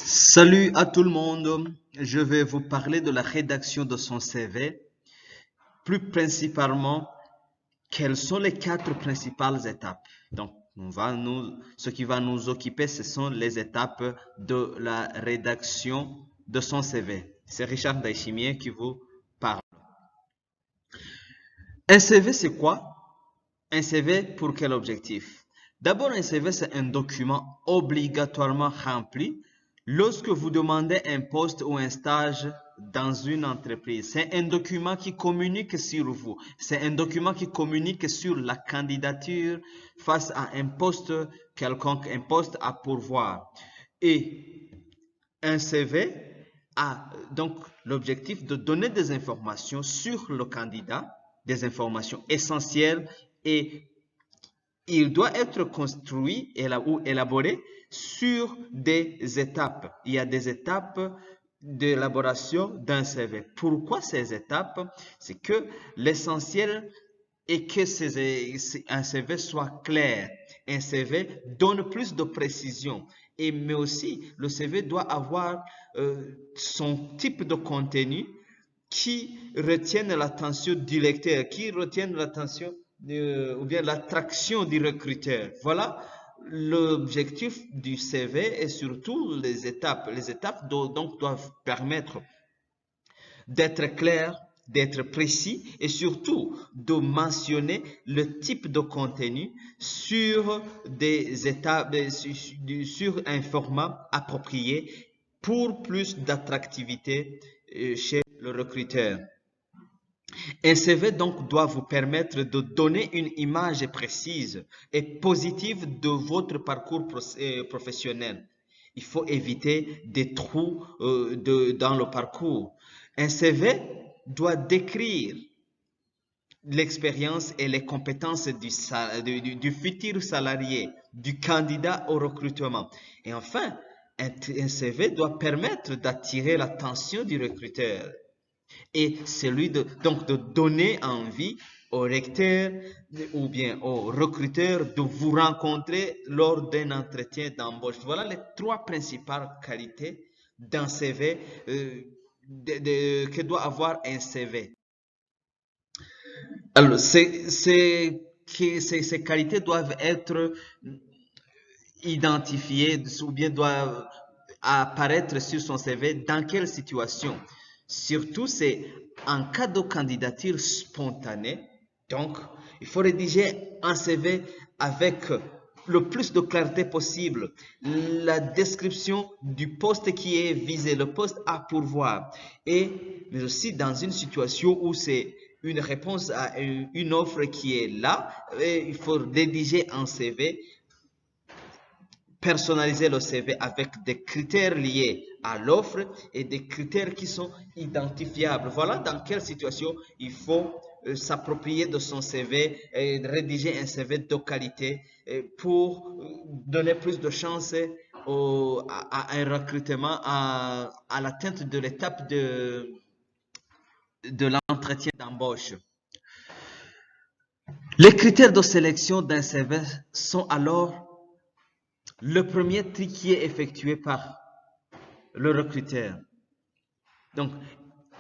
Salut à tout le monde. Je vais vous parler de la rédaction de son CV. Plus principalement, quelles sont les 4 principales étapes. Donc, ce qui va nous occuper, ce sont les étapes de la rédaction de son CV. C'est Richard Daishimien qui vous parle. Un CV, c'est quoi? Un CV pour quel objectif? D'abord, un CV, c'est un document obligatoirement rempli lorsque vous demandez un poste ou un stage dans une entreprise. C'est un document qui communique sur vous. C'est un document qui communique sur la candidature face à un poste quelconque, un poste à pourvoir. Et un CV a donc l'objectif de donner des informations sur le candidat, des informations essentielles, et il doit être construit ou élaboré sur des étapes. Il y a des étapes d'élaboration d'un CV. Pourquoi ces étapes? C'est que l'essentiel est que un CV soit clair. Un CV donne plus de précision. Mais aussi, le CV doit avoir son type de contenu qui retienne l'attention du lecteur, qui retienne l'attention ou bien l'attraction du recruteur. Voilà l'objectif du CV et surtout les étapes. Les étapes donc doivent permettre d'être clair, d'être précis et surtout de mentionner le type de contenu sur des étapes, sur un format approprié pour plus d'attractivité chez le recruteur. Un CV donc doit vous permettre de donner une image précise et positive de votre parcours professionnel. Il faut éviter des trous dans le parcours. Un CV doit décrire l'expérience et les compétences du futur salarié, du candidat au recrutement. Et enfin, un CV doit permettre d'attirer l'attention du recruteur et celui donc de donner envie au lecteur ou bien au recruteur de vous rencontrer lors d'un entretien d'embauche. Voilà les 3 principales qualités d'un CV que doit avoir un CV. Alors, ces qualités doivent être identifiées ou bien doivent apparaître sur son CV dans quelle situation. Surtout, c'est en cas de candidature spontanée. Donc, il faut rédiger un CV avec le plus de clarté possible, la description du poste qui est visé, le poste à pourvoir, mais aussi dans une situation où c'est une réponse à une offre qui est là, il faut rédiger un CV, personnaliser le CV avec des critères liés à l'offre et des critères qui sont identifiables. Voilà dans quelle situation il faut s'approprier de son CV et rédiger un CV de qualité pour donner plus de chances à un recrutement, à l'atteinte de l'étape de l'entretien d'embauche. Les critères de sélection d'un CV sont alors le premier tri qui est effectué par le recruteur. Donc,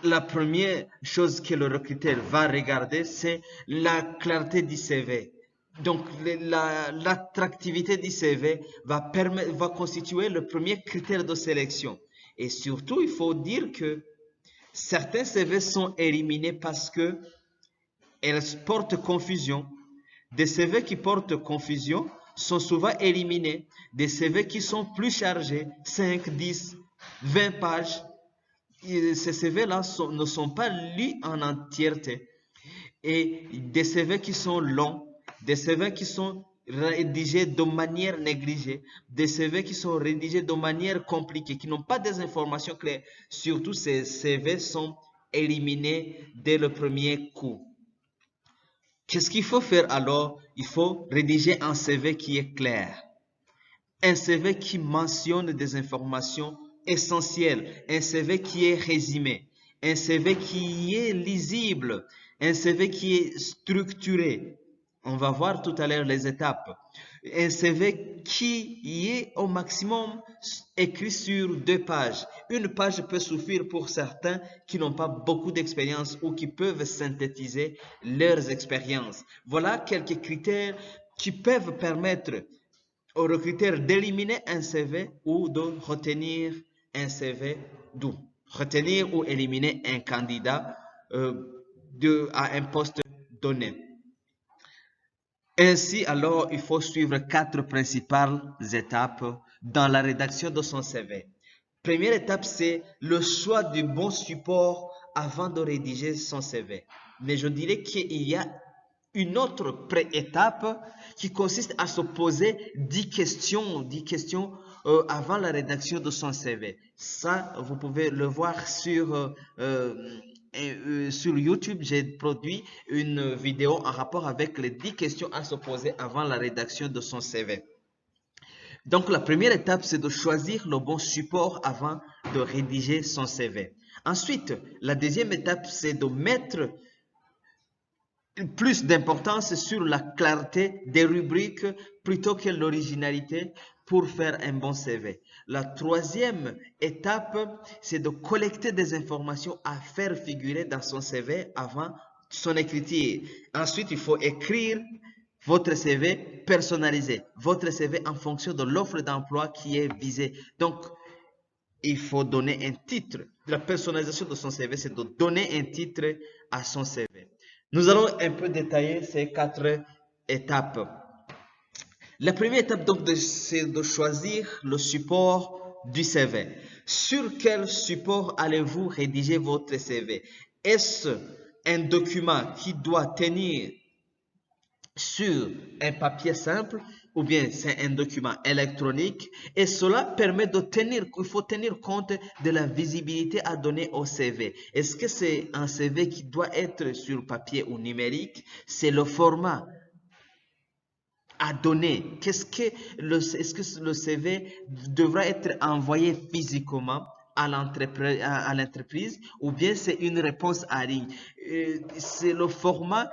la première chose que le recruteur va regarder, c'est la clarté du CV. Donc, l'attractivité du CV va constituer le premier critère de sélection. Et surtout, il faut dire que certains CV sont éliminés parce que elles portent confusion. Des CV qui portent confusion sont souvent éliminés. Des CV qui sont plus chargés, 5, 10, 20 pages, ces CV-là ne sont pas lus en entièreté. Et des CV qui sont longs, des CV qui sont rédigés de manière négligée, des CV qui sont rédigés de manière compliquée, qui n'ont pas des informations claires. Surtout, ces CV sont éliminés dès le premier coup. Qu'est-ce qu'il faut faire alors? Il faut rédiger un CV qui est clair. Un CV qui mentionne des informations essentielles. Un CV qui est résumé. Un CV qui est lisible. Un CV qui est structuré. On va voir tout à l'heure les étapes. Un CV qui est au maximum écrit sur 2 pages. Une page peut suffire pour certains qui n'ont pas beaucoup d'expérience ou qui peuvent synthétiser leurs expériences. Voilà quelques critères qui peuvent permettre aux recruteurs d'éliminer un CV ou de retenir un CV, d'où retenir ou éliminer un candidat à un poste donné. Ainsi, alors, il faut suivre 4 principales étapes dans la rédaction de son CV. Première étape, c'est le choix du bon support avant de rédiger son CV. Mais je dirais qu'il y a une autre pré-étape qui consiste à se poser 10 questions avant la rédaction de son CV. Ça, vous pouvez le voir sur YouTube. J'ai produit une vidéo en rapport avec les 10 questions à se poser avant la rédaction de son CV. Donc, la première étape, c'est de choisir le bon support avant de rédiger son CV. Ensuite, la deuxième étape, c'est de mettre plus d'importance sur la clarté des rubriques plutôt que l'originalité pour faire un bon CV. La troisième étape, c'est de collecter des informations à faire figurer dans son CV avant son écriture. Ensuite, il faut écrire votre CV personnalisé, votre CV en fonction de l'offre d'emploi qui est visée. Donc, il faut donner un titre. La personnalisation de son CV, c'est de donner un titre à son CV. Nous allons un peu détailler ces 4 étapes. La première étape, donc, c'est de choisir le support du CV. Sur quel support allez-vous rédiger votre CV? Est-ce un document qui doit tenir sur un papier simple ou bien c'est un document électronique et cela permet il faut tenir compte de la visibilité à donner au CV. Est-ce que c'est un CV qui doit être sur papier ou numérique? C'est le format à donner. Est-ce que le CV devra être envoyé physiquement à l'entreprise ou bien c'est une réponse en ligne? C'est le format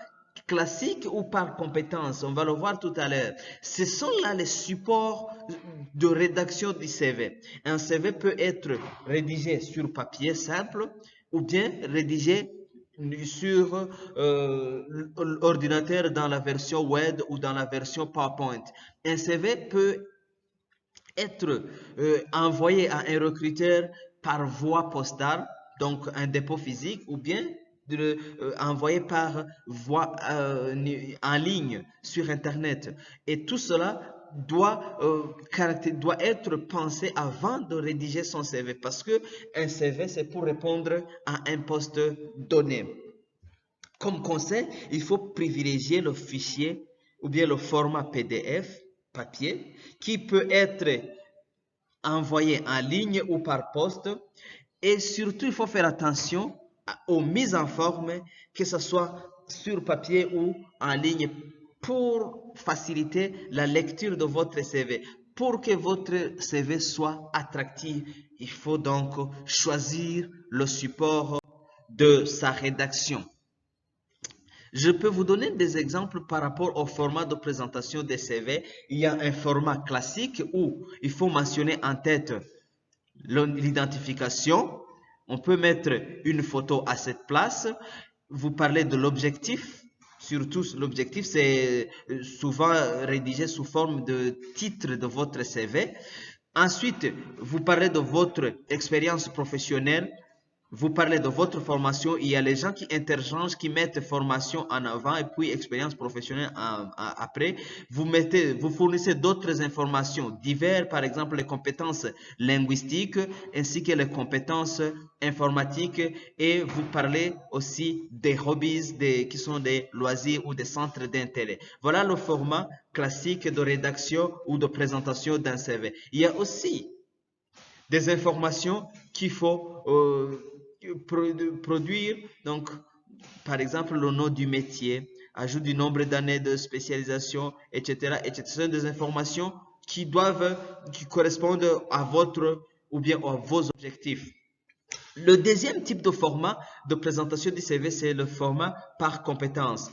classique ou par compétence? On va le voir tout à l'heure. Ce sont là les supports de rédaction du CV. Un CV peut être rédigé sur papier simple ou bien rédigé sur l'ordinateur dans la version web ou dans la version PowerPoint. Un CV peut être envoyé à un recruteur par voie postale, donc un dépôt physique, ou bien envoyé par voie en ligne sur Internet. Et tout cela doit être pensé avant de rédiger son CV parce que un CV, c'est pour répondre à un poste donné. Comme conseil, il faut privilégier le fichier ou bien le format PDF, papier, qui peut être envoyé en ligne ou par poste. Et surtout, il faut faire attention aux mises en forme, que ce soit sur papier ou en ligne, pour faciliter la lecture de votre CV. Pour que votre CV soit attractif, il faut donc choisir le support de sa rédaction. Je peux vous donner des exemples par rapport au format de présentation des CV. Il y a un format classique où il faut mentionner en tête l'identification. On peut mettre une photo à cette place. Vous parlez de l'objectif. Surtout, l'objectif, c'est souvent rédigé sous forme de titre de votre CV. Ensuite, vous parlez de votre expérience professionnelle. Vous parlez de votre formation, il y a les gens qui interchangent, qui mettent formation en avant et puis expérience professionnelle après. Vous fournissez d'autres informations diverses, par exemple les compétences linguistiques ainsi que les compétences informatiques et vous parlez aussi des hobbies, qui sont des loisirs ou des centres d'intérêt. Voilà le format classique de rédaction ou de présentation d'un CV. Il y a aussi des informations qu'il faut produire. Donc, par exemple, le nom du métier, ajout du nombre d'années de spécialisation, etc., etc. Ce sont des informations qui correspondent à votre ou bien à vos objectifs. Le deuxième type de format de présentation du CV, c'est le format par compétence.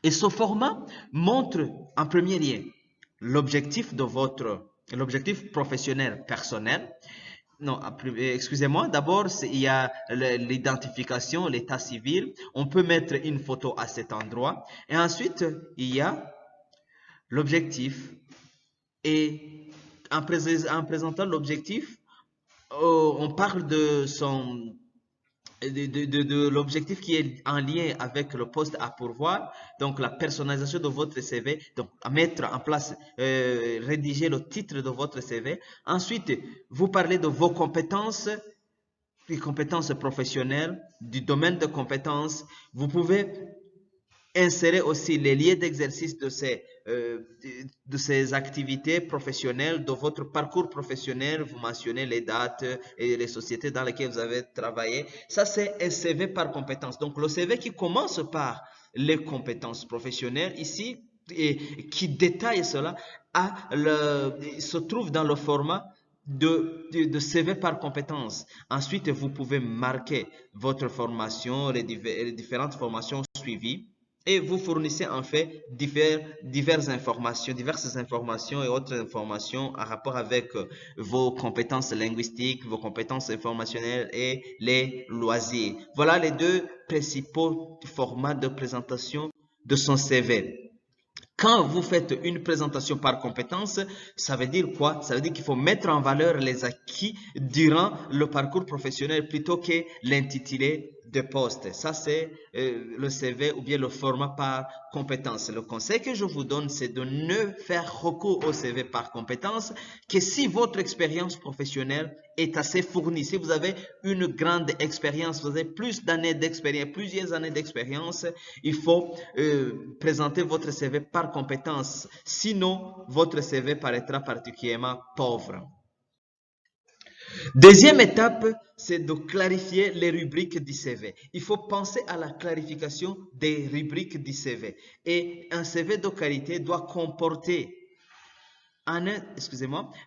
Et ce format montre en premier lieu l'objectif professionnel personnel. Non, excusez-moi. D'abord, il y a l'identification, l'état civil. On peut mettre une photo à cet endroit. Et ensuite, il y a l'objectif. Et en présentant l'objectif, on parle de l'objectif qui est en lien avec le poste à pourvoir, donc la personnalisation de votre CV, donc à mettre en place, rédiger le titre de votre CV. Ensuite, vous parlez de vos compétences, les compétences professionnelles, du domaine de compétences. Vous pouvez insérer aussi les liens d'exercice de ces activités professionnelles, de votre parcours professionnel. Vous mentionnez les dates et les sociétés dans lesquelles vous avez travaillé. Ça, c'est un CV par compétence. Donc, le CV qui commence par les compétences professionnelles ici et qui détaille cela se trouve dans le format de CV par compétence. Ensuite, vous pouvez marquer votre formation, les différentes formations suivies et vous fournissez en fait diverses informations et autres informations en rapport avec vos compétences linguistiques, vos compétences informationnelles et les loisirs. Voilà les deux principaux formats de présentation de son CV. Quand vous faites une présentation par compétence, ça veut dire quoi? Ça veut dire qu'il faut mettre en valeur les acquis durant le parcours professionnel plutôt que l'intitulé de poste. Ça, c'est le CV ou bien le format par compétence. Le conseil que je vous donne, c'est de ne faire recours au CV par compétence que si votre expérience professionnelle est assez fournie. Si vous avez une grande expérience, vous avez plusieurs années d'expérience, il faut présenter votre CV par compétence. Sinon, votre CV paraîtra particulièrement pauvre. Deuxième étape, c'est de clarifier les rubriques du CV. Il faut penser à la clarification des rubriques du CV. Et un CV de qualité doit comporter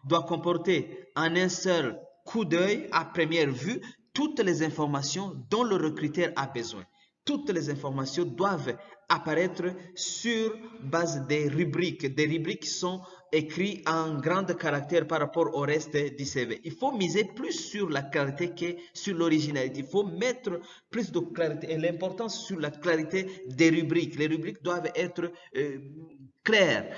doit comporter en un seul coup d'œil, à première vue, toutes les informations dont le recruteur a besoin. Toutes les informations doivent apparaître sur base des rubriques qui sont écrites en grands caractères par rapport au reste du CV. Il faut miser plus sur la clarité que sur l'originalité. Il faut mettre plus de clarité et l'importance sur la clarité des rubriques. Les rubriques doivent être claires.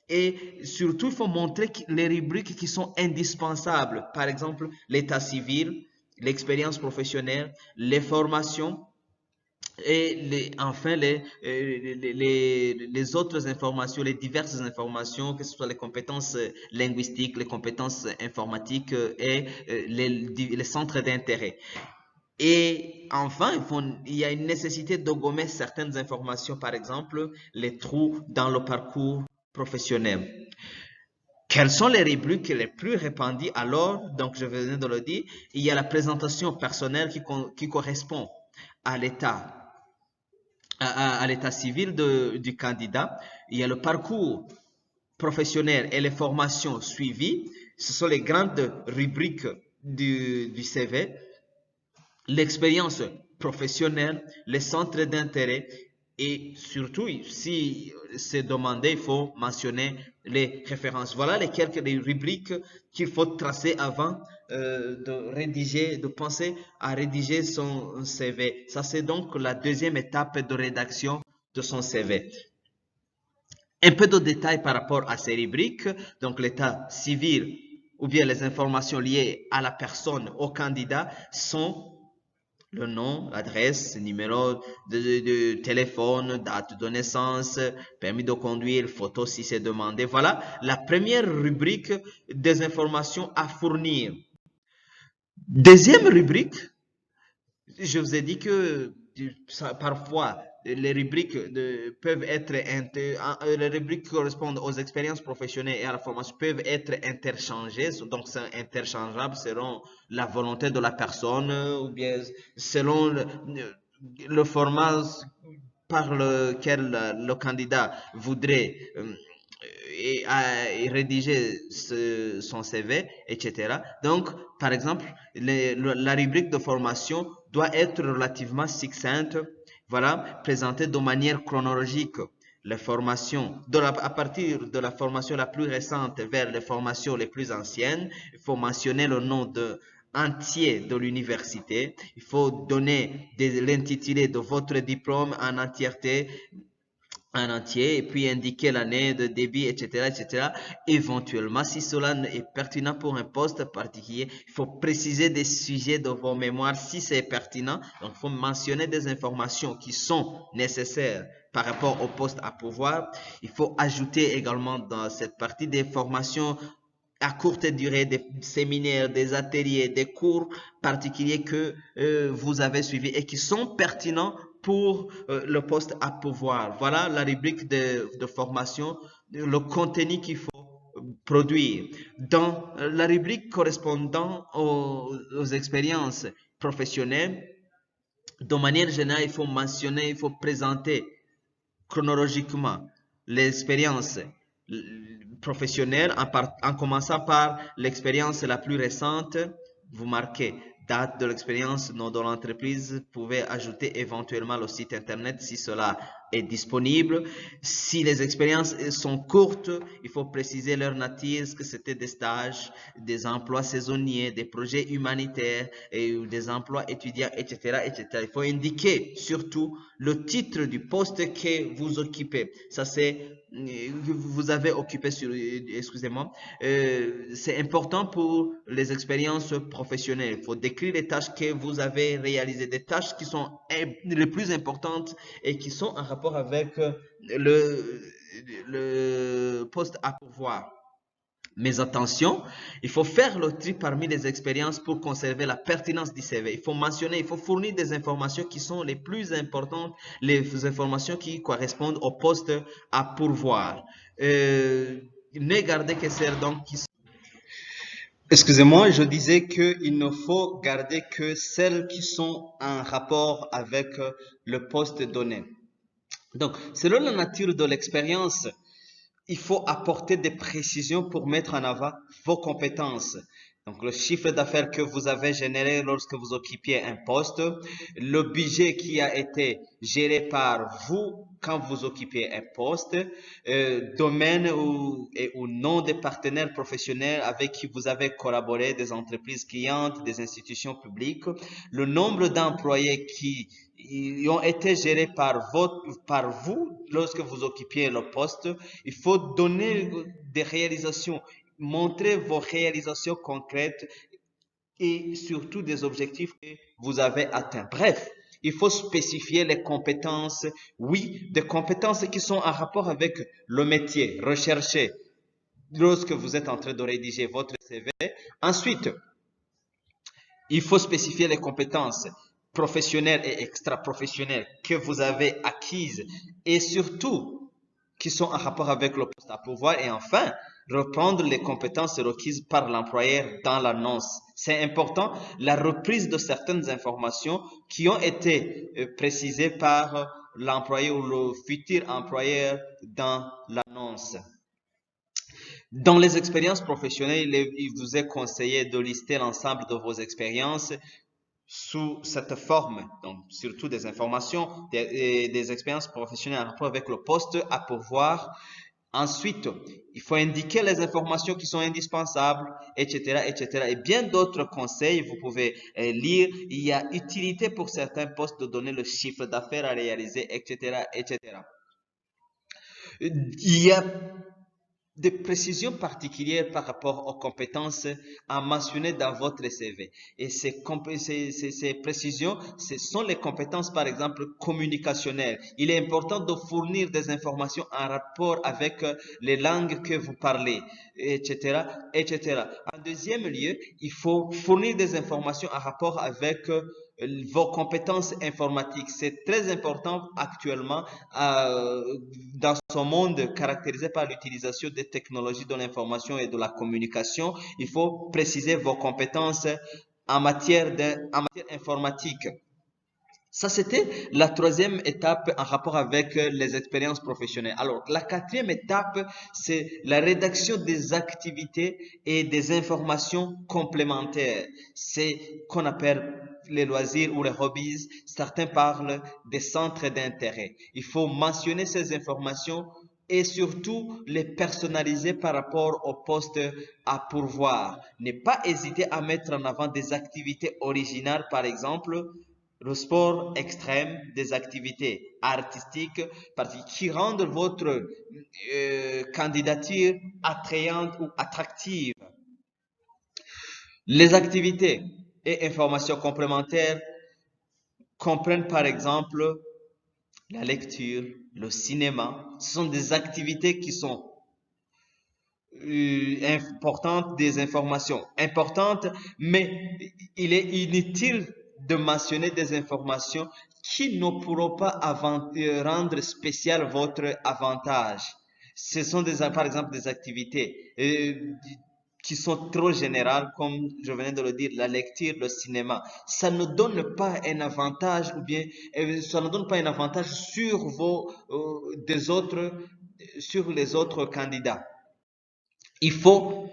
Et surtout, il faut montrer les rubriques qui sont indispensables. Par exemple, l'état civil, l'expérience professionnelle, les formations et enfin les autres informations, les diverses informations, que ce soit les compétences linguistiques, les compétences informatiques et les centres d'intérêt. Et enfin, il y a une nécessité de gommer certaines informations, par exemple, les trous dans le parcours professionnel. Quelles sont les rubriques les plus répandues alors? Donc, je venais de le dire, il y a la présentation personnelle qui correspond à l'état à l'état civil du candidat. Il y a le parcours professionnel et les formations suivies. Ce sont les grandes rubriques du CV. L'expérience professionnelle, les centres d'intérêt et surtout, si c'est demandé, il faut mentionner les références. Voilà les quelques rubriques qu'il faut tracer avant de penser à rédiger son CV. Ça, c'est donc la deuxième étape de rédaction de son CV. Un peu de détails par rapport à ces rubriques, donc l'état civil ou bien les informations liées à la personne, au candidat, sont le nom, l'adresse, numéro de téléphone, date de naissance, permis de conduire, photo si c'est demandé. Voilà la première rubrique des informations à fournir. Deuxième rubrique, je vous ai dit que parfois les rubriques peuvent être les rubriques qui correspondent aux expériences professionnelles et à la formation peuvent être interchangées, donc c'est interchangeable selon la volonté de la personne ou bien selon le format par lequel le candidat voudrait et rédiger son CV, etc. Donc, par exemple, la rubrique de formation doit être relativement succincte Voilà, présenter de manière chronologique les formations, à partir de la formation la plus récente vers les formations les plus anciennes. Il faut mentionner le nom entier de l'université. Il faut donner l'intitulé de votre diplôme en entier et puis indiquer l'année de débit, etc., etc. Éventuellement, si cela est pertinent pour un poste particulier, il faut préciser des sujets de vos mémoires si c'est pertinent. Donc, il faut mentionner des informations qui sont nécessaires par rapport au poste à pourvoir. Il faut ajouter également dans cette partie des formations à courte durée, des séminaires, des ateliers, des cours particuliers que vous avez suivis et qui sont pertinents pour le poste à pourvoir. Voilà la rubrique de formation, le contenu qu'il faut produire. Dans la rubrique correspondant aux expériences professionnelles, de manière générale, il faut mentionner, il faut présenter chronologiquement l'expérience professionnelle en commençant par l'expérience la plus récente. Vous marquez date de l'expérience, nom de l'entreprise. Vous pouvez ajouter éventuellement le site internet si cela est disponible. Si les expériences sont courtes, il faut préciser leur nature, que c'était des stages, des emplois saisonniers, des projets humanitaires, et des emplois étudiants, etc., etc. Il faut indiquer surtout le titre du poste que vous occupez. Ça, c'est vous avez occupé sur, excusez-moi, c'est important pour les expériences professionnelles. Il faut décrire les tâches que vous avez réalisées, des tâches qui sont les plus importantes et qui sont en rapport avec le poste à pourvoir. Mais attention, il faut faire le tri parmi les expériences pour conserver la pertinence du CV. Il faut mentionner, il faut fournir des informations qui sont les plus importantes, les informations qui correspondent au poste à pourvoir. Ne gardez que celles donc qui sont... Excusez-moi, je disais qu'il ne faut garder que celles qui sont en rapport avec le poste donné. Donc, selon la nature de l'expérience, il faut apporter des précisions pour mettre en avant vos compétences. Donc, le chiffre d'affaires que vous avez généré lorsque vous occupiez un poste, le budget qui a été géré par vous quand vous occupiez un poste, domaine ou nom des partenaires professionnels avec qui vous avez collaboré, des entreprises clientes, des institutions publiques, le nombre d'employés qui ont été gérés par vous lorsque vous occupiez le poste. Il faut donner des réalisations, montrer vos réalisations concrètes et surtout des objectifs que vous avez atteints. Bref, il faut spécifier les compétences, oui, des compétences qui sont en rapport avec le métier recherché lorsque vous êtes en train de rédiger votre CV. Ensuite, il faut spécifier les compétences professionnelles et extra-professionnelles que vous avez acquises et surtout qui sont en rapport avec le poste à pourvoir. Et enfin, reprendre les compétences requises par l'employeur dans l'annonce. C'est important, la reprise de certaines informations qui ont été précisées par l'employé ou le futur employeur dans l'annonce. Dans les expériences professionnelles, il vous est conseillé de lister l'ensemble de vos expériences sous cette forme, donc surtout des informations, des expériences professionnelles en rapport avec le poste à pourvoir. Ensuite, il faut indiquer les informations qui sont indispensables, etc., etc. Et bien d'autres conseils, vous pouvez lire. Il y a utilité pour certains postes de donner le chiffre d'affaires à réaliser, etc., etc. Il y a des précisions particulières par rapport aux compétences à mentionner dans votre CV. Et ces précisions, ce sont les compétences, par exemple, communicationnelles. Il est important de fournir des informations en rapport avec les langues que vous parlez, etc., etc. En deuxième lieu, il faut fournir des informations en rapport avec vos compétences informatiques. C'est très important actuellement dans ce monde caractérisé par l'utilisation des technologies de l'information et de la communication. Il faut préciser vos compétences en matière informatique. Ça, c'était la troisième étape en rapport avec les expériences professionnelles. Alors, la quatrième étape, c'est la rédaction des activités et des informations complémentaires. C'est qu'on appelle les loisirs ou les hobbies, certains parlent des centres d'intérêt. Il faut mentionner ces informations et surtout les personnaliser par rapport au poste à pourvoir. Ne pas hésiter à mettre en avant des activités originales, par exemple, le sport extrême, des activités artistiques qui rendent votre candidature attrayante ou attractive. Les activités et informations complémentaires comprennent par exemple la lecture, le cinéma. Ce sont des activités qui sont importantes, des informations importantes, mais il est inutile de mentionner des informations qui ne pourront pas rendre spécial votre avantage. Ce sont par exemple des activités qui sont trop générales, comme je venais de le dire, la lecture, le cinéma. Ça ne donne pas un avantage ou bien ça ne donne pas un avantage sur sur les autres candidats. Il faut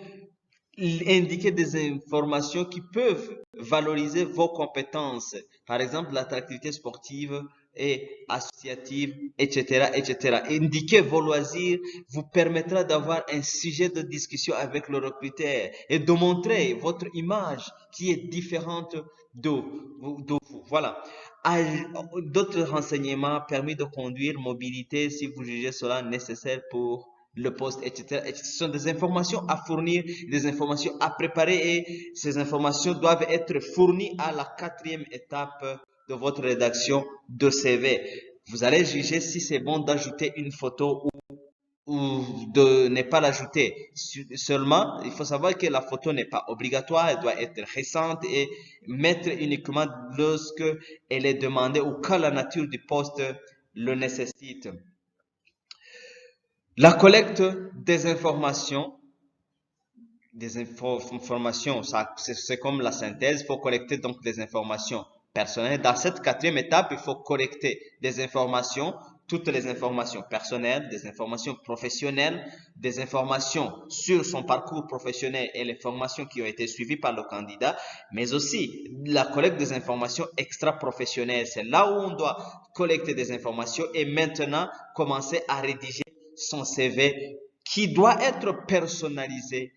indiquer des informations qui peuvent valoriser vos compétences. Par exemple, l'attractivité sportive et associative, etc., etc. Indiquer vos loisirs vous permettra d'avoir un sujet de discussion avec le recruteur et de montrer votre image qui est différente de vous. Voilà. D'autres renseignements, permis de conduire, mobilité, si vous jugez cela nécessaire pour le poste, etc. Ce sont des informations à fournir, des informations à préparer et ces informations doivent être fournies à la 4e étape de votre rédaction de CV. Vous allez juger si c'est bon d'ajouter une photo ou de ne pas l'ajouter. Seulement, il faut savoir que la photo n'est pas obligatoire, elle doit être récente et mettre uniquement lorsque elle est demandée ou quand la nature du poste le nécessite. La collecte des informations, c'est comme la synthèse. Il faut collecter donc des informations personnelles. Dans cette 4e étape, il faut collecter des informations, toutes les informations personnelles, des informations professionnelles, des informations sur son parcours professionnel et les formations qui ont été suivies par le candidat, mais aussi la collecte des informations extra-professionnelles. C'est là où on doit collecter des informations et maintenant commencer à rédiger son CV qui doit être personnalisé.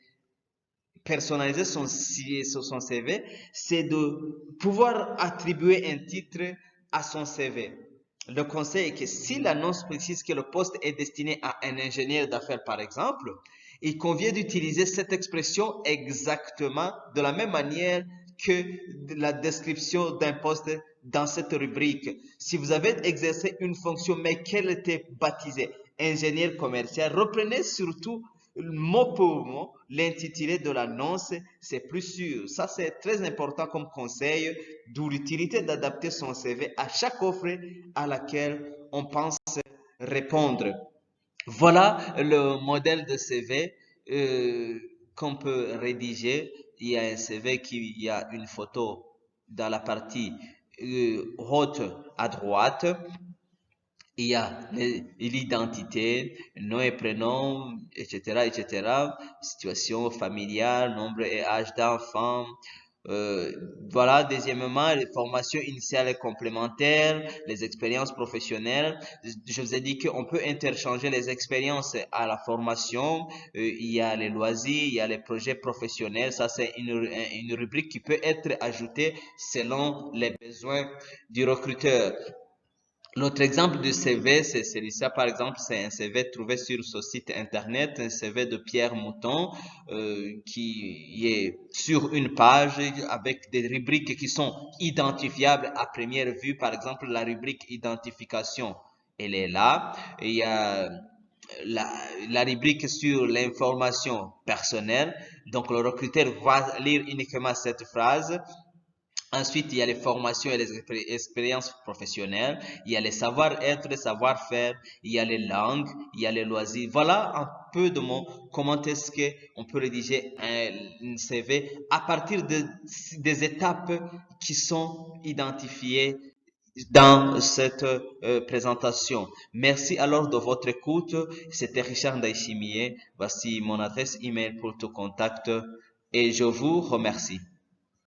Personnaliser son CV, c'est de pouvoir attribuer un titre à son CV. Le conseil est que si l'annonce précise que le poste est destiné à un ingénieur d'affaires, par exemple, il convient d'utiliser cette expression exactement de la même manière que la description d'un poste dans cette rubrique. Si vous avez exercé une fonction mais qu'elle était baptisée ingénieur commercial, reprenez surtout mot pour mot l'intitulé de l'annonce, c'est plus sûr. Ça, c'est très important comme conseil, d'où l'utilité d'adapter son CV à chaque offre à laquelle on pense répondre. Voilà le modèle de CV qu'on peut rédiger. Il y a un CV il y a une photo dans la partie haute à droite. Il y a l'identité, nom et prénom, etc., etc. Situation familiale, nombre et âge d'enfant. Voilà, deuxièmement, les formations initiales et complémentaires, les expériences professionnelles. Je vous ai dit qu'on peut interchanger les expériences à la formation. Il y a les loisirs, il y a les projets professionnels. Ça, c'est une rubrique qui peut être ajoutée selon les besoins du recruteur. L'autre exemple de CV, c'est celui-ci. Par exemple, c'est un CV trouvé sur ce site internet, un CV de Pierre Mouton, qui est sur une page avec des rubriques qui sont identifiables à première vue. Par exemple, la rubrique identification, elle est là. Et il y a la rubrique sur l'information personnelle. Donc, le recruteur va lire uniquement cette phrase. Ensuite, il y a les formations et les expériences professionnelles. Il y a les savoir-être, les savoir-faire. Il y a les langues. Il y a les loisirs. Voilà un peu de mots. Comment est-ce qu'on peut rédiger un CV à partir des étapes qui sont identifiées dans cette présentation. Merci alors de votre écoute. C'était Richard Ndaïchimier. Voici mon adresse email pour tout contact et je vous remercie.